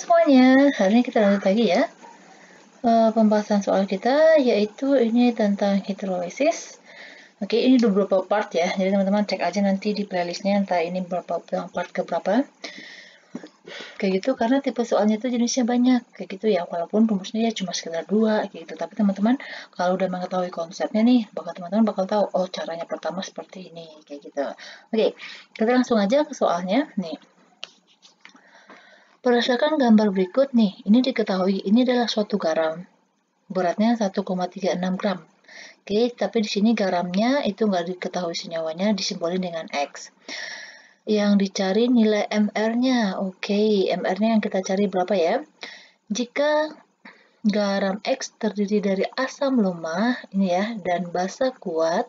semuanya, hari ini kita lanjut lagi ya pembahasan soal kita, yaitu ini tentang hidrolisis. Oke, ini ada beberapa part ya, jadi teman-teman cek aja nanti di playlistnya entah ini berapa part keberapa. Kayak gitu, karena tipe soalnya itu jenisnya banyak, kayak gitu ya, walaupun rumusnya ya cuma sekitar 2, kayak gitu. Tapi teman-teman kalau udah mengetahui konsepnya nih, teman-teman bakal tahu, oh caranya pertama seperti ini, kayak gitu. Oke, kita langsung aja ke soalnya, nih. Berdasarkan gambar berikut nih, ini diketahui ini adalah suatu garam. Beratnya 1,36 gram. Oke, tapi di sini garamnya itu nggak diketahui senyawanya, disimbolin dengan X. Yang dicari nilai MR-nya. Oke, MR-nya yang kita cari berapa ya? Jika garam X terdiri dari asam lemah, ini ya, dan basa kuat,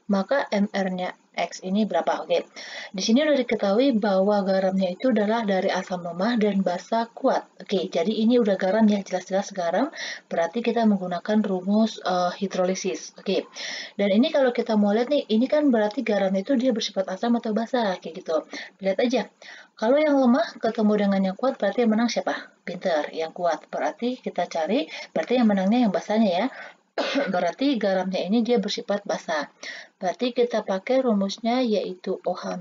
maka MR-nya X ini berapa? Oke, di sini udah diketahui bahwa garamnya itu adalah dari asam lemah dan basa kuat. Oke, jadi ini udah garam ya, jelas-jelas garam. Berarti kita menggunakan rumus hidrolisis. Oke, dan ini kalau kita mau lihat nih, ini kan berarti garamnya itu dia bersifat asam atau basa, kayak gitu. Lihat aja. Kalau yang lemah ketemu dengan yang kuat, berarti yang menang siapa? Pinter, yang kuat. Berarti kita cari, berarti yang menangnya yang basanya ya. Berarti garamnya ini dia bersifat basa. Berarti kita pakai rumusnya yaitu OH-.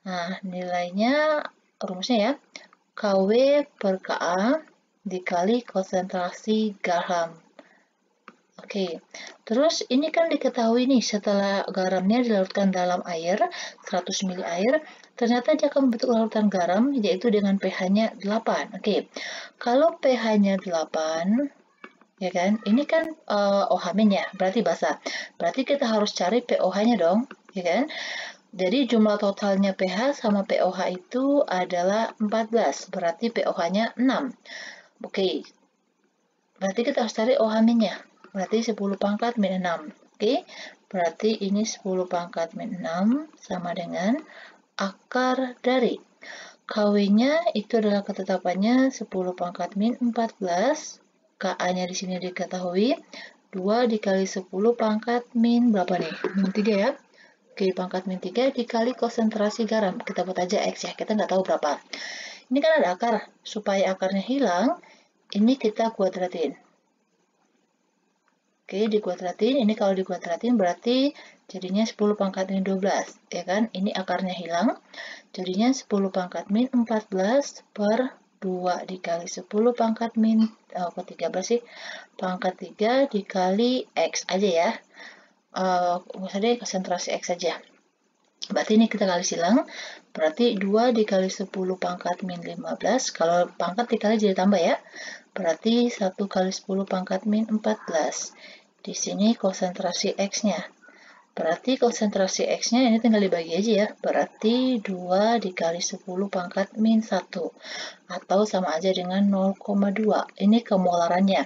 Nah, nilainya rumusnya ya, KW per KA dikali konsentrasi garam. Oke, terus ini kan diketahui nih setelah garamnya dilarutkan dalam air, 100 ml air, ternyata dia akan membentuk larutan garam yaitu dengan pH-nya 8. Oke, kalau pH-nya 8, ya kan, ini kan OH- ya, berarti basa. Berarti kita harus cari pOH-nya dong, ya kan. Jadi jumlah totalnya pH sama pOH itu adalah 14, berarti pOH-nya 6. Oke, berarti kita harus cari OH-nya. Berarti 10 pangkat min 6. Oke, berarti ini 10 pangkat min 6 sama dengan akar dari KW-nya itu adalah ketetapannya 10 pangkat min 14. KA-nya di sini diketahui 2 dikali 10 pangkat min berapa nih? Min 3 ya. Oke, pangkat min 3 dikali konsentrasi garam. Kita buat aja X ya, kita nggak tahu berapa. Ini kan ada akar. Supaya akarnya hilang, ini kita kuadratin. Oke, dikuadratin. Ini kalau dikuadratin berarti jadinya 10 pangkat min 12. Ya kan? Ini akarnya hilang. Jadinya 10 pangkat min 14 per 2 dikali 10 pangkat min, ke 13 sih? Pangkat 3 dikali X aja ya. Misalnya konsentrasi X aja. Berarti ini kita kali silang. Berarti 2 dikali 10 pangkat min 15. Kalau pangkat dikali jadi tambah ya. Berarti 1 kali 10 pangkat min 14. Di sini konsentrasi X-nya. Berarti konsentrasi X-nya ini tinggal dibagi aja ya. Berarti 2 dikali 10 pangkat min 1. Atau sama aja dengan 0,2. Ini kemolarannya.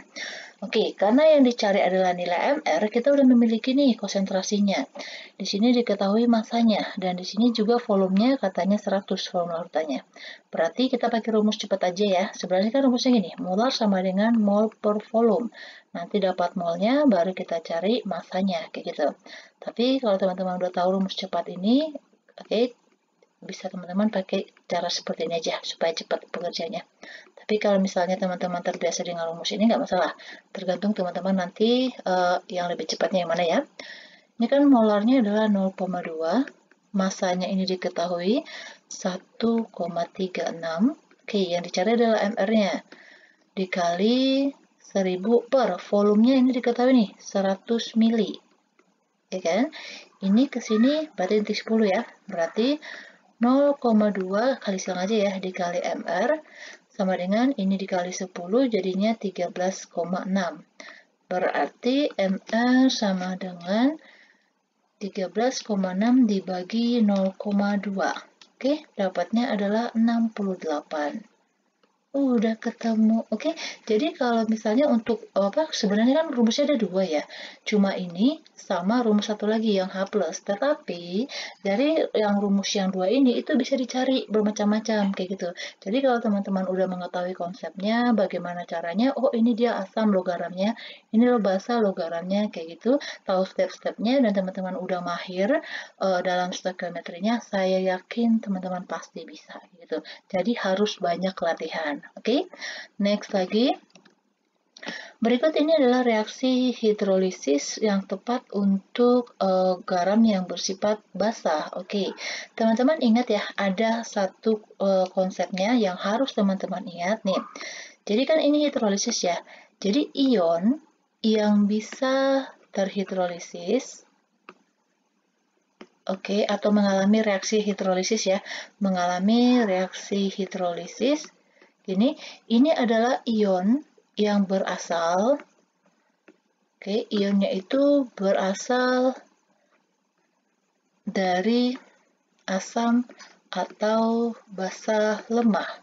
Oke, karena yang dicari adalah nilai MR, kita udah memiliki nih konsentrasinya. Di sini diketahui masanya, dan di sini juga volumenya katanya 100 volume larutannya. Berarti kita pakai rumus cepat aja ya. Sebenarnya kan rumusnya gini, molar sama dengan mol per volume. Nanti dapat molnya, baru kita cari masanya, kayak gitu. Tapi kalau teman-teman udah tahu rumus cepat ini, oke, bisa teman-teman pakai cara seperti ini aja, supaya cepat pengerjaannya. Tapi kalau misalnya teman-teman terbiasa dengan rumus ini nggak masalah. Tergantung teman-teman nanti yang lebih cepatnya yang mana ya. Ini kan molarnya adalah 0,2. Masanya ini diketahui 1,36. Oke, yang dicari adalah MR-nya. Dikali 1000 per volumenya ini diketahui nih 100 mili. Ya kan? Ini ke sini berarti inti 10 ya. Berarti 0,2 kali silang aja ya dikali MR sama dengan ini dikali 10 jadinya 13,6. Berarti MR sama dengan 13,6 dibagi 0,2. Oke, dapatnya adalah 68. Udah ketemu. Oke, jadi kalau misalnya untuk sebenarnya kan rumusnya ada 2 ya. Cuma ini sama rumus satu lagi yang H+. Tetapi dari yang rumus yang 2 ini itu bisa dicari bermacam-macam kayak gitu. Jadi kalau teman-teman udah mengetahui konsepnya, bagaimana caranya, oh ini dia asam loh garamnya, ini loh basa loh garamnya kayak gitu, tahu step-stepnya dan teman-teman udah mahir dalam stoikiometrinya, saya yakin teman-teman pasti bisa gitu. Jadi harus banyak latihan. Oke, next lagi. Berikut ini adalah reaksi hidrolisis yang tepat untuk garam yang bersifat basah. Oke, teman-teman ingat ya, ada satu konsepnya yang harus teman-teman ingat nih. Jadi kan ini hidrolisis ya. Jadi ion yang bisa terhidrolisis, oke, atau mengalami reaksi hidrolisis ya, mengalami reaksi hidrolisis. Ini adalah ion yang berasal, oke, ionnya itu berasal dari asam atau basa lemah.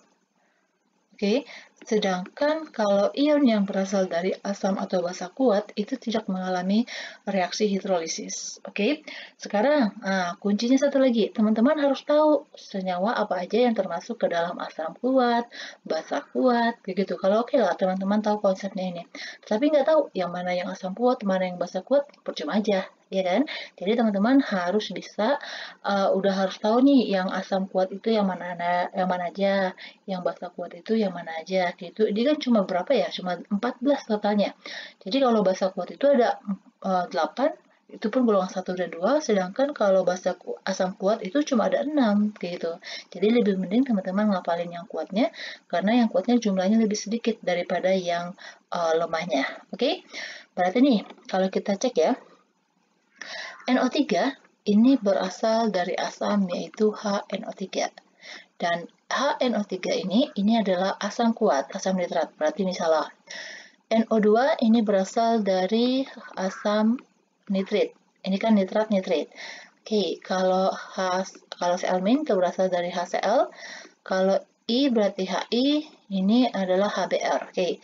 Oke, sedangkan kalau ion yang berasal dari asam atau basa kuat itu tidak mengalami reaksi hidrolisis. Oke, sekarang kuncinya satu lagi, teman-teman harus tahu senyawa apa aja yang termasuk ke dalam asam kuat, basa kuat, begitu. Kalau oke lah teman-teman tahu konsepnya ini. Tapi nggak tahu yang mana yang asam kuat, mana yang basa kuat, percuma aja, ya kan? Jadi teman-teman harus bisa, udah harus tahu nih yang asam kuat itu yang mana aja, yang basa kuat itu yang mana aja gitu. Ini kan cuma berapa ya? Cuma 14 totalnya. Jadi kalau basa kuat itu ada 8, itu pun golongan 1 dan 2, sedangkan kalau asam kuat itu cuma ada 6 gitu. Jadi lebih mending teman-teman ngapalin yang kuatnya karena yang kuatnya jumlahnya lebih sedikit daripada yang lemahnya. Oke? Berarti nih kalau kita cek ya, NO3 ini berasal dari asam yaitu HNO3. Dan HNO3 ini adalah asam kuat, asam nitrat. Berarti ini salah. NO2 ini berasal dari asam nitrit. Ini kan nitrat-nitrit. Oke, kalau Cl- itu berasal dari HCl. Kalau I berarti HI, ini adalah HBr. Oke.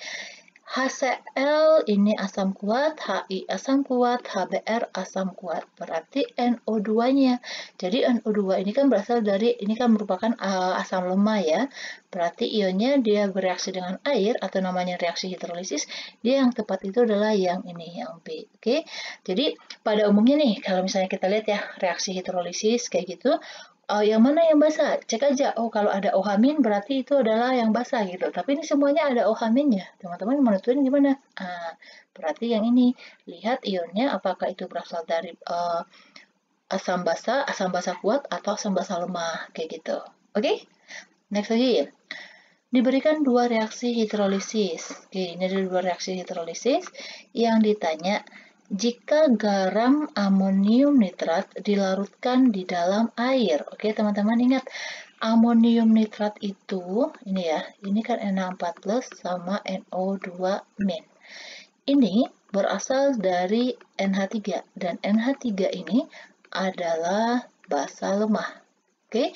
HCl ini asam kuat, HI asam kuat, HBr asam kuat. Berarti NO2-nya. Jadi NO2 ini kan berasal dari, ini kan merupakan asam lemah ya. Berarti ionnya dia bereaksi dengan air atau namanya reaksi hidrolisis. Dia yang tepat itu adalah yang ini, yang B. Oke. Jadi pada umumnya nih, kalau misalnya kita lihat ya reaksi hidrolisis kayak gitu, yang mana yang basah? Cek aja. Oh, kalau ada OH- berarti itu adalah yang basah gitu. Tapi ini semuanya ada OH-nya. Teman-teman menentuin gimana? Berarti yang ini. Lihat ionnya apakah itu berasal dari asam basa kuat, atau asam basa lemah. Kayak gitu. Oke? Next lagi. Diberikan dua reaksi hidrolisis. Oke, ini ada dua reaksi hidrolisis yang ditanya. Jika garam amonium nitrat dilarutkan di dalam air. Oke, teman-teman ingat, amonium nitrat itu, ini ya, ini kan Na4+ sama NO2-. Ini berasal dari NH3, dan NH3 ini adalah basa lemah. Oke,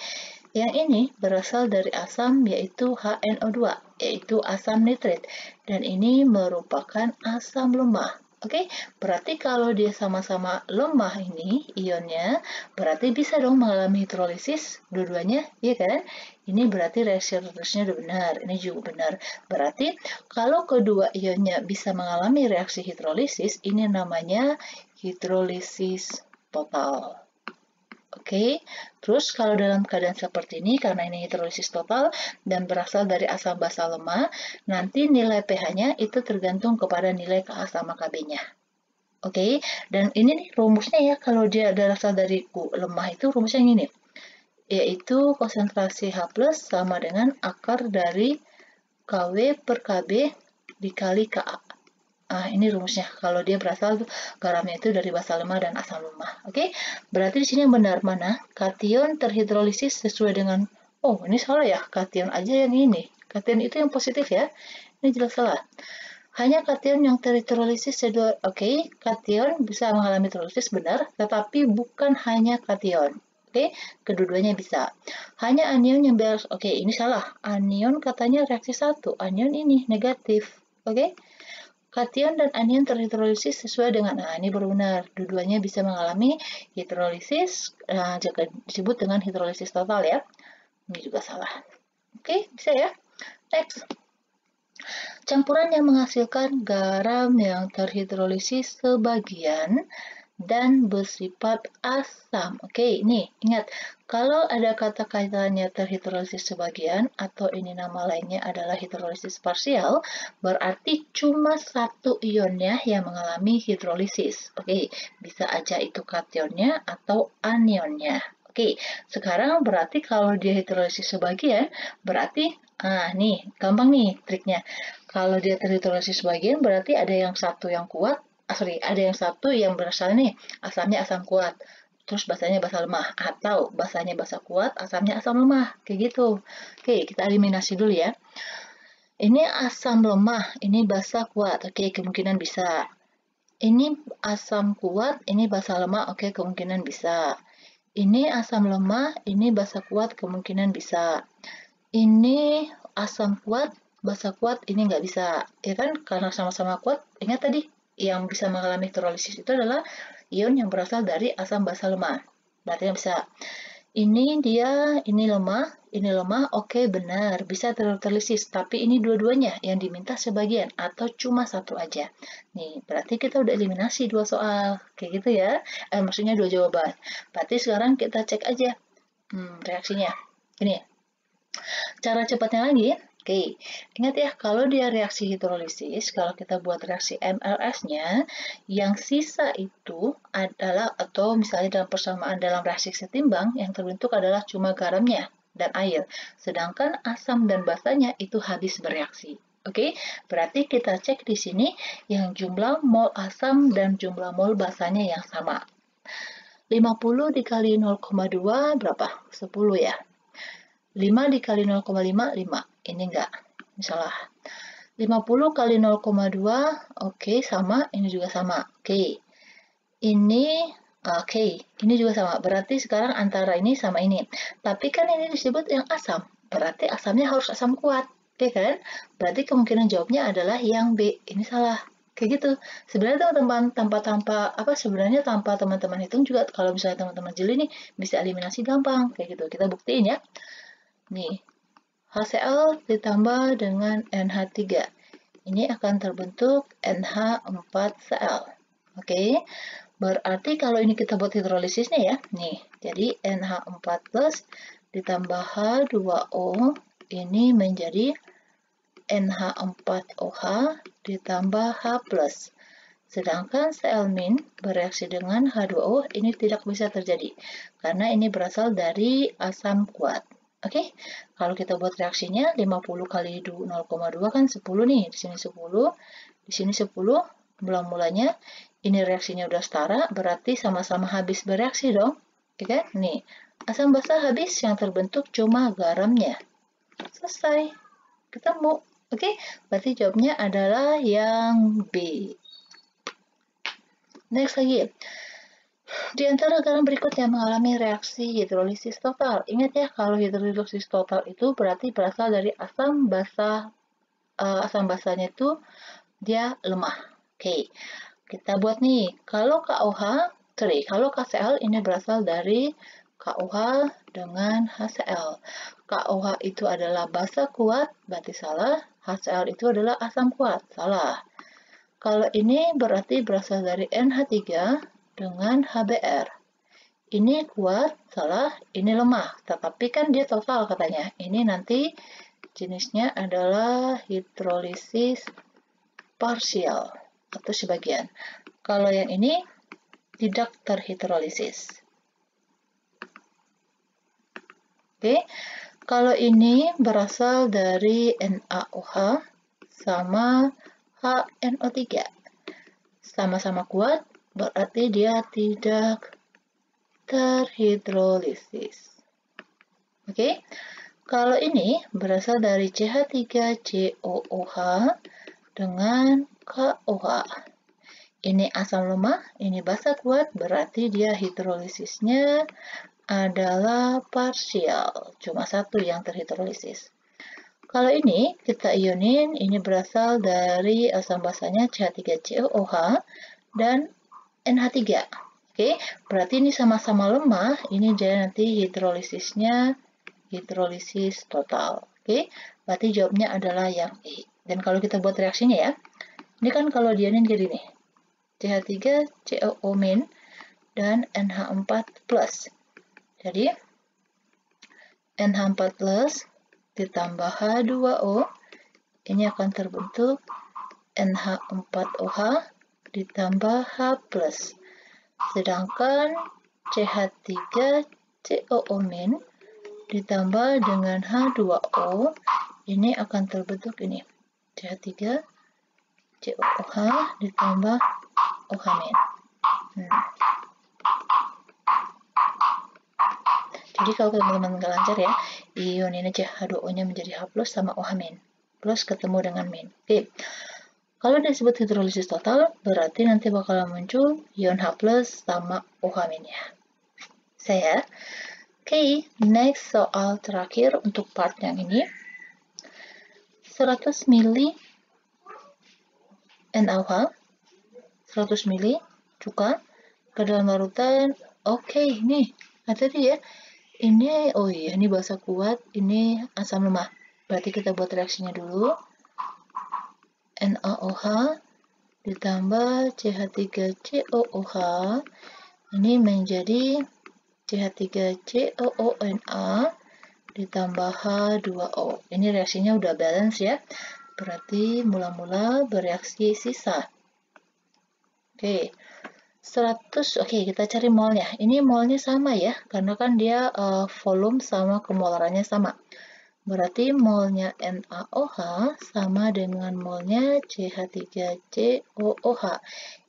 yang ini berasal dari asam yaitu HNO2, yaitu asam nitrit, dan ini merupakan asam lemah. Oke, berarti kalau dia sama-sama lemah ini ionnya, berarti bisa dong mengalami hidrolisis dua-duanya, ya kan? Ini berarti reaksi hidrolisis udah benar, ini juga benar. Berarti kalau kedua ionnya bisa mengalami reaksi hidrolisis, ini namanya hidrolisis total. Oke, terus kalau dalam keadaan seperti ini, karena ini hidrolisis total dan berasal dari asam basa lemah, nanti nilai pH-nya itu tergantung kepada nilai KH sama Kb-nya. Oke, dan ini nih rumusnya ya, kalau dia berasal dari lemah itu rumusnya yang ini, yaitu konsentrasi H+ sama dengan akar dari Kw per Kb dikali Ka. Ini rumusnya. Kalau dia berasal garamnya itu dari basa lemah dan asam lemah. Oke, berarti di sini yang benar mana? Kation terhidrolisis sesuai dengan, oh ini salah ya, kation aja yang ini. Kation itu yang positif ya. Ini jelas salah. Hanya kation yang terhidrolisis oke, kation bisa mengalami hidrolisis benar, tetapi bukan hanya kation. Oke, kedua-duanya bisa. Hanya anion yang oke, ini salah. Anion katanya reaksi 1, anion ini negatif. Oke. Kation dan anion terhidrolisis sesuai dengan, ini baru benar, dua-duanya bisa mengalami hidrolisis, juga disebut dengan hidrolisis total ya. Ini juga salah. Oke, bisa ya. Next. Campuran yang menghasilkan garam yang terhidrolisis sebagian dan bersifat asam. Oke, ini ingat, kalau ada kata kaitannya terhidrolisis sebagian atau ini nama lainnya adalah hidrolisis parsial, berarti cuma satu ionnya yang mengalami hidrolisis. Oke, bisa aja itu kationnya atau anionnya. Oke, sekarang berarti kalau dia hidrolisis sebagian, berarti nih, gampang nih triknya. Kalau dia terhidrolisis sebagian, berarti ada yang satu yang kuat, ada yang satu yang berasal nih, asamnya asam kuat, terus basanya basa lemah, atau basanya basa kuat, asamnya asam lemah, kayak gitu. Oke, kita eliminasi dulu ya. Ini asam lemah, ini basa kuat, oke, kemungkinan bisa. Ini asam kuat, ini basa lemah, oke, kemungkinan bisa. Ini asam lemah, ini basa kuat, kemungkinan bisa. Ini asam kuat, basa kuat, ini nggak bisa. Ya kan, karena sama-sama kuat, ingat tadi, yang bisa mengalami hidrolisis itu adalah ion yang berasal dari asam basa lemah. Berarti yang bisa. Ini lemah, oke benar, bisa terhidrolisis, tapi ini dua-duanya yang diminta sebagian atau cuma satu aja. Nih, berarti kita udah eliminasi dua soal, kayak gitu ya. Maksudnya dua jawaban. Berarti sekarang kita cek aja reaksinya. Ini, cara cepatnya lagi, oke, ingat ya, kalau dia reaksi hidrolisis, kalau kita buat reaksi MLS-nya, yang sisa itu adalah, atau misalnya dalam persamaan dalam reaksi setimbang, yang terbentuk adalah cuma garamnya dan air, sedangkan asam dan basanya itu habis bereaksi. Oke, berarti kita cek di sini yang jumlah mol asam dan jumlah mol basanya yang sama. 50 dikali 0,2 berapa? 10 ya. 5 dikali 0,5, 5. Ini enggak, ini salah. 50 kali 0,2, oke, sama. Ini juga sama. Oke. Ini juga sama. Berarti sekarang antara ini sama ini. Tapi kan ini disebut yang asam. Berarti asamnya harus asam kuat. Oke kan? Berarti kemungkinan jawabnya adalah yang B. Ini salah. Kayak gitu. Sebenarnya teman-teman sebenarnya tanpa teman-teman hitung juga kalau misalnya teman-teman jeli nih bisa eliminasi gampang. Kayak gitu. Kita buktiin ya. Nih, HCl ditambah dengan NH3. Ini akan terbentuk NH4Cl. Oke, berarti kalau ini kita buat hidrolisisnya ya. Nih, jadi NH4 plus ditambah H2O ini menjadi NH4OH ditambah H plus. Sedangkan Cl- bereaksi dengan H2O ini tidak bisa terjadi karena ini berasal dari asam kuat. Oke, kalau kita buat reaksinya 50 kali 0,2 kan 10 nih, di sini 10, di sini 10, mula-mulanya ini reaksinya udah setara, berarti sama-sama habis bereaksi dong. Oke kan? Nih, asam basa habis, yang terbentuk cuma garamnya. Selesai, ketemu. Oke, berarti jawabnya adalah yang B. Next lagi. Di antara garam berikut yang mengalami reaksi hidrolisis total. Ingat ya, kalau hidrolisis total itu berarti berasal dari asam basa. Asam basanya itu dia lemah. Oke, kita buat nih. Kalau KCl ini berasal dari KOH dengan HCl. KOH itu adalah basa kuat, berarti salah. HCl itu adalah asam kuat, salah. Kalau ini berarti berasal dari NH3 dengan HBr. Ini kuat, salah, ini lemah. Tetapi kan dia total katanya. Ini nanti jenisnya adalah hidrolisis parsial atau sebagian. Kalau yang ini tidak terhidrolisis. Oke, kalau ini berasal dari NaOH sama HNO3. Sama-sama kuat, berarti dia tidak terhidrolisis. Oke, kalau ini berasal dari CH3COOH dengan KOH. Ini asam lemah, ini basa kuat, berarti dia hidrolisisnya adalah parsial. Cuma satu yang terhidrolisis. Kalau ini kita ionin, ini berasal dari asam basanya CH3COOH dan NH3. Oke, berarti ini sama-sama lemah, ini jadi nanti hidrolisisnya hidrolisis total. Oke, berarti jawabnya adalah yang E. Dan kalau kita buat reaksinya ya, ini kan kalau dianin jadi nih, CH3COO- dan NH4+. Jadi, NH4+ ditambah H2O, ini akan terbentuk NH4OH ditambah H+. Sedangkan CH3COO- ditambah dengan H2O, ini akan terbentuk ini, CH3COOH ditambah OH-. Jadi kalau teman-teman nggak lancar ya, ion ini CH2O-nya menjadi H+ sama OH- plus ketemu dengan min. Oke. Kalau disebut hidrolisis total, berarti nanti bakal muncul ion H+ sama OH-nya. Saya. Oke, next soal terakhir untuk part yang ini. 100 ml NaOH, 100 ml cuka ke dalam larutan. Oke, nih, hati-hati ya. Ini, oh iya, ini basa kuat, ini asam lemah. Berarti kita buat reaksinya dulu. NaOH ditambah CH3COOH, ini menjadi CH3COONa ditambah H2O. Ini reaksinya udah balance ya. Berarti mula-mula bereaksi sisa. Oke. 100, oke, kita cari molnya. Ini molnya sama ya, karena kan dia volume sama kemolarannya sama. Berarti molnya NaOH sama dengan molnya CH3COOH,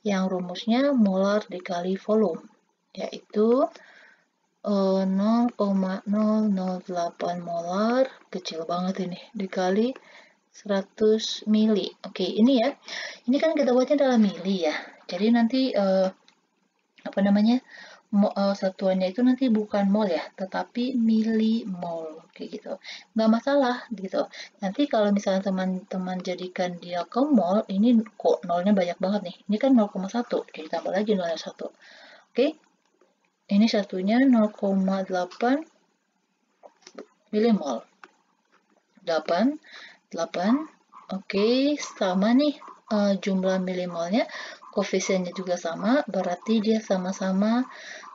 yang rumusnya molar dikali volume, yaitu 0,008 molar, kecil banget ini, dikali 100 mili. Oke, ini ya. Ini kan kita buatnya dalam mili ya. Jadi nanti satuannya itu nanti bukan mol ya, tetapi milimol kayak gitu. Nggak masalah gitu. Nanti kalau misalnya teman-teman jadikan dia ke mol, ini kok nolnya banyak banget nih. Ini kan 0,1, jadi tambah lagi nolnya 1. Oke. Ini satunya 0,8 milimol. 8. Oke, sama nih jumlah milimolnya, koefisiennya juga sama, berarti dia sama-sama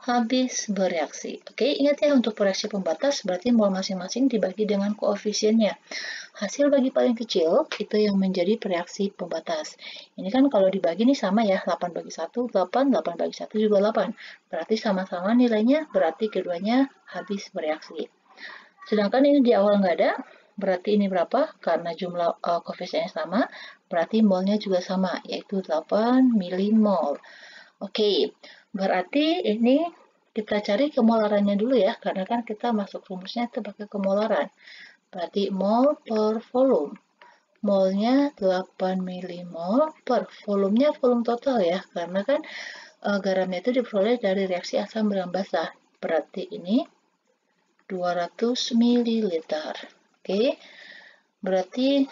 habis bereaksi. Oke, ingat ya, untuk reaksi pembatas berarti mol masing-masing dibagi dengan koefisiennya. Hasil bagi paling kecil itu yang menjadi reaksi pembatas. Ini kan kalau dibagi nih sama ya, 8 bagi 1, 8, 8 bagi 1 juga 8. Berarti sama-sama nilainya, berarti keduanya habis bereaksi. Sedangkan ini di awal nggak ada, berarti ini berapa? Karena jumlah koefisiennya sama, berarti molnya juga sama, yaitu 8 milimol. Oke, berarti ini kita cari kemolarannya dulu ya, karena kan kita masuk rumusnya itu pakai kemolaran. Berarti mol per volume. Molnya 8 milimol per volumenya volume total ya, karena kan garamnya itu diperoleh dari reaksi asam dan basa. Berarti ini 200 ml. Oke. Berarti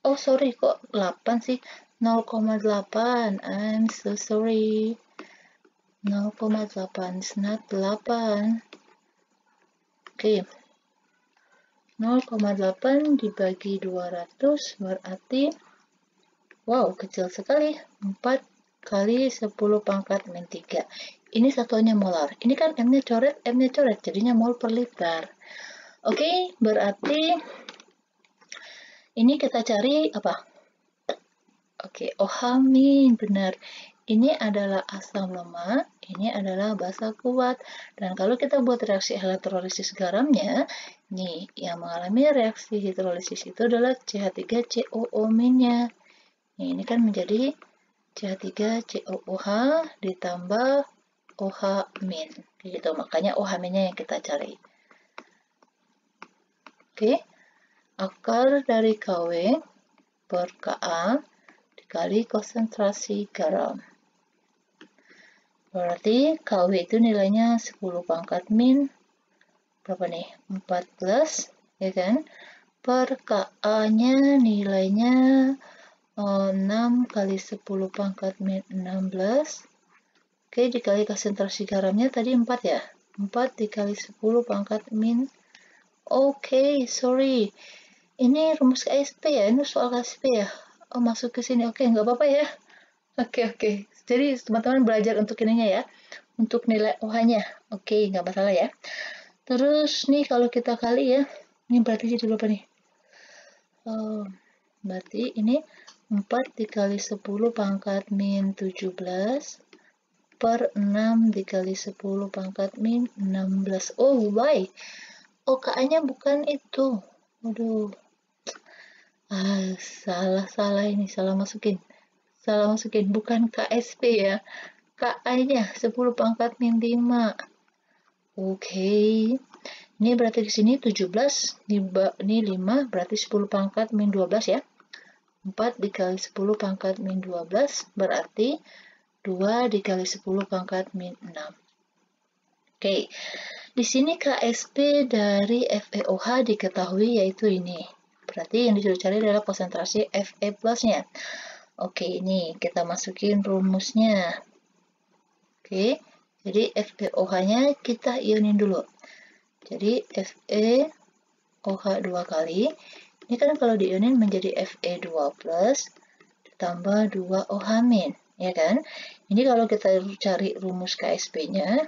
oh sorry kok 8 sih. 0,8. I'm so sorry. 0,8 is not 8. Oke. 0,8 dibagi 200 berarti wow, kecil sekali. 4 kali 10 pangkat min 3. Ini satuannya molar. Ini kan M-nya coret, jadinya mol per liter. Oke, berarti ini kita cari apa? Oke, OH-, benar. Ini adalah asam lemah, ini adalah basa kuat. Dan kalau kita buat reaksi elektrolisis garamnya, nih, yang mengalami reaksi hidrolisis itu adalah CH3COO-nya. Ini kan menjadi CH3COOH ditambah OH-. Gitu, makanya OH-nya yang kita cari. Oke, akar dari KW per Ka dikali konsentrasi garam. Berarti KW itu nilainya 10 pangkat min berapa nih? 14, ya kan? Per Ka-nya nilainya 6 kali 10 pangkat min 16. Oke, dikali konsentrasi garamnya tadi 4 ya? 4 dikali 10 pangkat min. Oke, sorry. Ini rumus KSP ya? Ini soal KSP ya? Oh, masuk ke sini. Oke, nggak apa-apa ya. Oke. Jadi, teman-teman belajar untuk ininya ya. untuk nilai OH-nya. Oke, nggak masalah ya. Terus nih kalau kita kali ya, ini berarti jadi berapa nih? Berarti ini 4 dikali 10 pangkat min 17 per 6 dikali 10 pangkat min 16. Oh, why? OKA-nya bukan itu. Waduh. Salah ini, salah masukin. Bukan KSP ya. KA-nya 10 pangkat min 5. Oke. Ini berarti di sini 17, ini 5, berarti 10 pangkat min 12 ya. 4 dikali 10 pangkat min 12 berarti 2 dikali 10 pangkat min 6. Oke, di sini KSP dari FeOH diketahui yaitu ini. Berarti yang disuruh cari adalah konsentrasi Fe plusnya. Oke, ini kita masukin rumusnya. Oke, jadi FeOH-nya kita ionin dulu. Jadi FeOH 2 kali. Ini kan kalau diionin menjadi Fe2 plus ditambah 2 OH min, ya kan? Ini kalau kita cari rumus KSP-nya,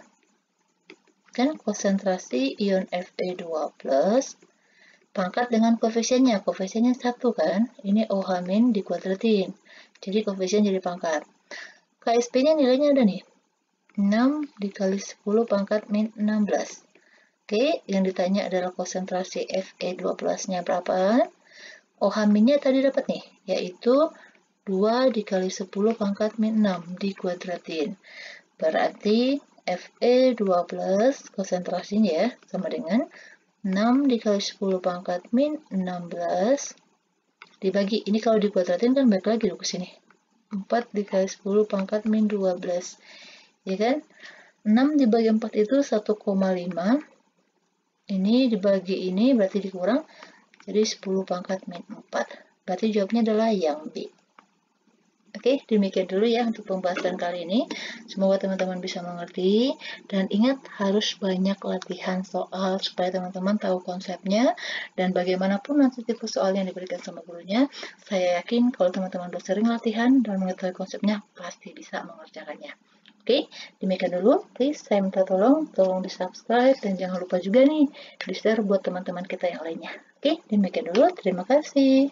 kan konsentrasi ion Fe2 plus pangkat dengan koefisiennya. Koefisiennya 1 kan? Ini OH min dikuadratin. Jadi koefisien jadi pangkat. KSP-nya nilainya ada nih. 6 dikali 10 pangkat min 16. Oke, yang ditanya adalah konsentrasi Fe2 plusnya berapa? OH minnya tadi dapat nih, yaitu 2 dikali 10 pangkat min 6 dikuadratin. Berarti Fe2 plus konsentrasinya ya, sama dengan 6 dikali 10 pangkat min 16 dibagi, ini kalau dikuadratin kan balik lagi ke sini. 4 dikali 10 pangkat min 12. Ya kan? 6 dibagi 4 itu 1,5. Ini dibagi ini berarti dikurang. Jadi 10 pangkat min 4. Berarti jawabnya adalah yang B. Oke, demikian dulu ya untuk pembahasan kali ini. Semoga teman-teman bisa mengerti. Dan ingat, harus banyak latihan soal supaya teman-teman tahu konsepnya. Dan bagaimanapun nanti tipe soal yang diberikan sama gurunya, saya yakin kalau teman-teman sudah sering latihan dan mengetahui konsepnya, pasti bisa mengerjakannya. Oke, demikian dulu. Please, saya minta tolong di subscribe dan jangan lupa juga nih di share buat teman-teman kita yang lainnya. Oke, demikian dulu. Terima kasih.